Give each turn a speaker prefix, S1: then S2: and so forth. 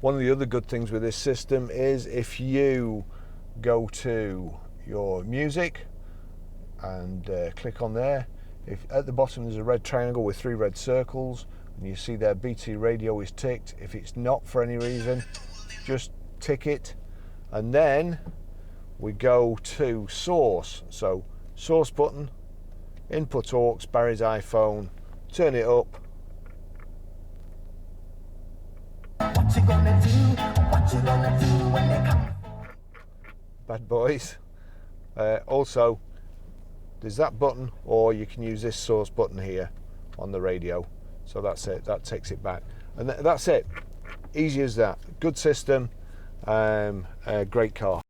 S1: One of the other good things with this system is if you go to your music and click on there, if at the bottom there's a red triangle with 3 red circles, and you see there BT radio is ticked. If it's not for any reason, just tick it, and then we go to source. So source button, input aux, Barry's iPhone, turn it up. What you gonna do? What you gonna do when they come? Bad boys. Also, there's that button, or you can use this source button here on the radio. So that's it, that takes it back. And that's it. Easy as that. Good system, great car.